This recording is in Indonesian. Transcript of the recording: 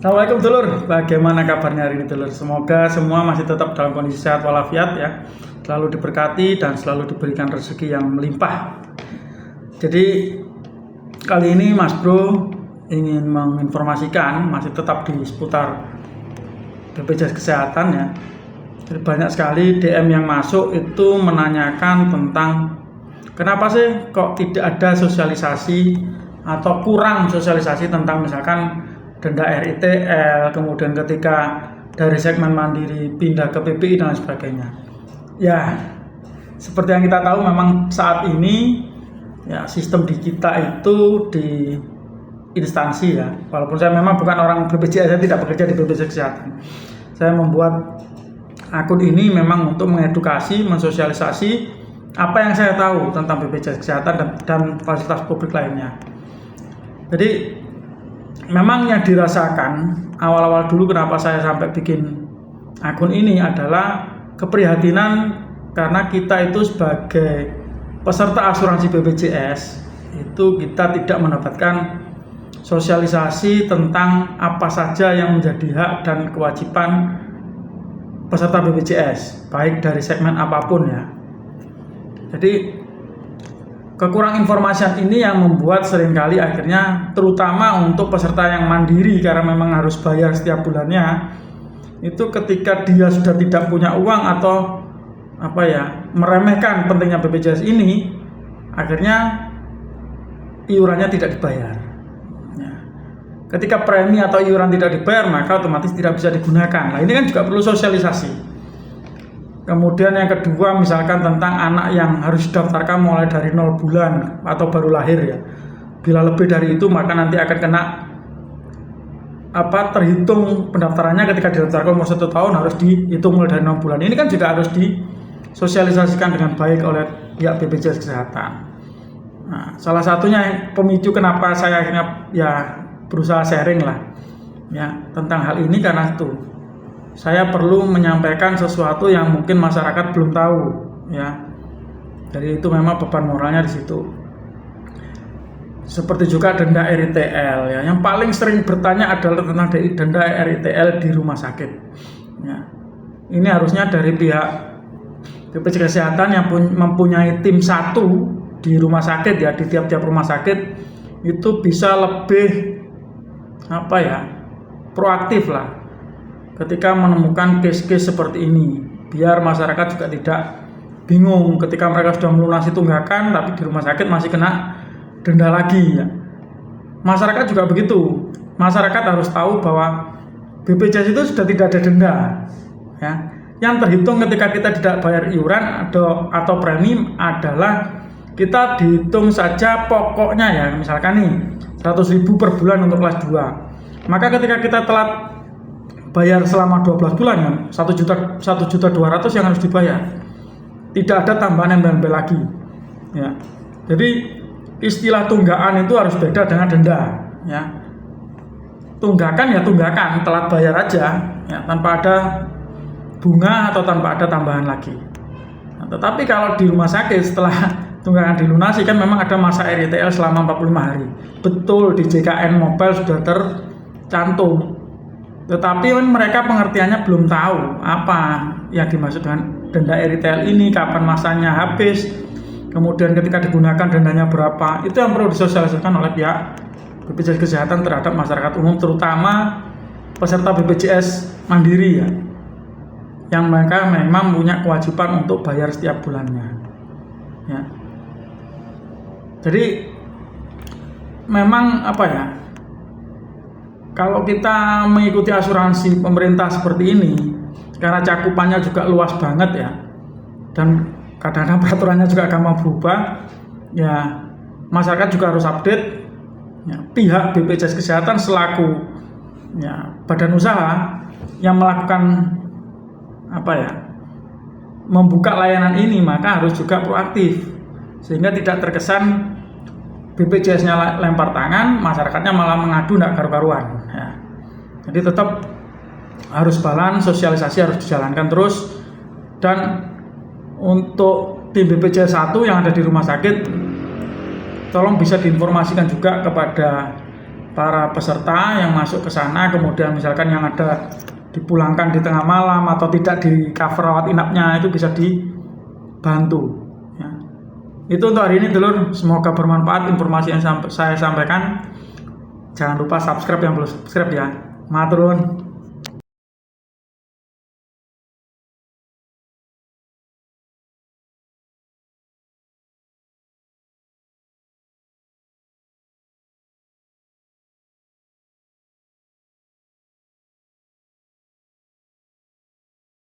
Assalamualaikum Dulur, bagaimana kabarnya hari ini Dulur? Semoga semua masih tetap dalam kondisi sehat walafiat ya, selalu diberkati dan selalu diberikan rezeki yang melimpah. Jadi kali ini Mas Bro ingin menginformasikan masih tetap di seputar BPJS Kesehatan ya. Jadi banyak sekali DM yang masuk itu menanyakan tentang kenapa sih kok tidak ada sosialisasi atau kurang sosialisasi tentang misalkan denda RITL, kemudian ketika dari segmen mandiri pindah ke PPI dan sebagainya. Ya, seperti yang kita tahu memang saat ini ya sistem di kita itu di instansi ya. Walaupun saya memang bukan orang BPJS, saya tidak bekerja di BPJS Kesehatan. Saya membuat akun ini memang untuk mengedukasi, mensosialisasi apa yang saya tahu tentang BPJS Kesehatan dan fasilitas publik lainnya. Jadi memang yang dirasakan awal-awal dulu kenapa saya sampai bikin akun ini adalah keprihatinan karena kita itu sebagai peserta asuransi BPJS itu kita tidak mendapatkan sosialisasi tentang apa saja yang menjadi hak dan kewajiban peserta BPJS baik dari segmen apapun ya. Jadi kekurangan informasi ini yang membuat seringkali akhirnya terutama untuk peserta yang mandiri karena memang harus bayar setiap bulannya itu ketika dia sudah tidak punya uang atau meremehkan pentingnya BPJS ini akhirnya iurannya tidak dibayar ya. Ketika premi atau iuran tidak dibayar maka otomatis tidak bisa digunakan. Nah ini kan juga perlu sosialisasi. Kemudian yang kedua misalkan tentang anak yang harus didaftarkan mulai dari 0 bulan atau baru lahir ya. Bila lebih dari itu maka nanti akan kena terhitung pendaftarannya ketika didaftarkan umur 1 tahun harus dihitung mulai dari 6 bulan. Ini kan juga harus disosialisasikan dengan baik oleh pihak BPJS Kesehatan. Nah, salah satunya pemicu kenapa saya akhirnya ya berusaha sharing lah ya tentang hal ini karena itu saya perlu menyampaikan sesuatu yang mungkin masyarakat belum tahu ya. Jadi itu memang beban moralnya di situ. Seperti juga denda RITL ya. Yang paling sering bertanya adalah tentang denda RITL di rumah sakit. Ya. Ini harusnya dari pihak BPJS Kesehatan yang mempunyai tim satu di rumah sakit ya, di tiap-tiap rumah sakit itu bisa lebih proaktif lah ketika menemukan case-case seperti ini, biar masyarakat juga tidak bingung ketika mereka sudah melunasi tunggakan tapi di rumah sakit masih kena denda lagi ya. Masyarakat juga begitu. Masyarakat harus tahu bahwa BPJS itu sudah tidak ada denda ya. Yang terhitung ketika kita tidak bayar iuran atau premi adalah kita dihitung saja pokoknya ya. Misalkan nih 100.000 per bulan untuk kelas 2. Maka ketika kita telat bayar selama 12 bulan ya 1.200.000 yang harus dibayar, tidak ada tambahan MBNB lagi ya. Jadi istilah tunggakan itu harus beda dengan denda ya. Tunggakan ya tunggakan, telat bayar aja ya, tanpa ada bunga atau tanpa ada tambahan lagi. Nah, tetapi kalau di rumah sakit setelah tunggakan dilunasi kan memang ada masa RITL selama 45 hari. Betul di JKN Mobile sudah tercantum. Tetapi mereka pengertiannya belum tahu apa yang dimaksud dengan denda RITL ini, kapan masanya habis, kemudian ketika digunakan dendanya berapa. Itu yang perlu disosialisasikan oleh pihak BPJS Kesehatan terhadap masyarakat umum, terutama peserta BPJS mandiri ya, yang mereka memang punya kewajiban untuk bayar setiap bulannya ya. Jadi memang kalau kita mengikuti asuransi pemerintah seperti ini, karena cakupannya juga luas banget ya, dan kadang-kadang peraturannya juga gampang berubah, ya masyarakat juga harus update. Ya, pihak BPJS Kesehatan selaku ya badan usaha yang melakukan membuka layanan ini maka harus juga proaktif sehingga tidak terkesan BPJS-nya lempar tangan, masyarakatnya malah mengadu tidak karu-karuan ya. Jadi tetap harus balance, sosialisasi harus dijalankan terus. Dan untuk tim BPJS 1 yang ada di rumah sakit tolong bisa diinformasikan juga kepada para peserta yang masuk ke sana, kemudian misalkan yang ada dipulangkan di tengah malam atau tidak di cover rawat inapnya itu bisa dibantu ya. Itu untuk hari ini dulur, semoga bermanfaat informasi yang saya sampaikan. Jangan lupa subscribe yang belum subscribe ya. Matur nuwun.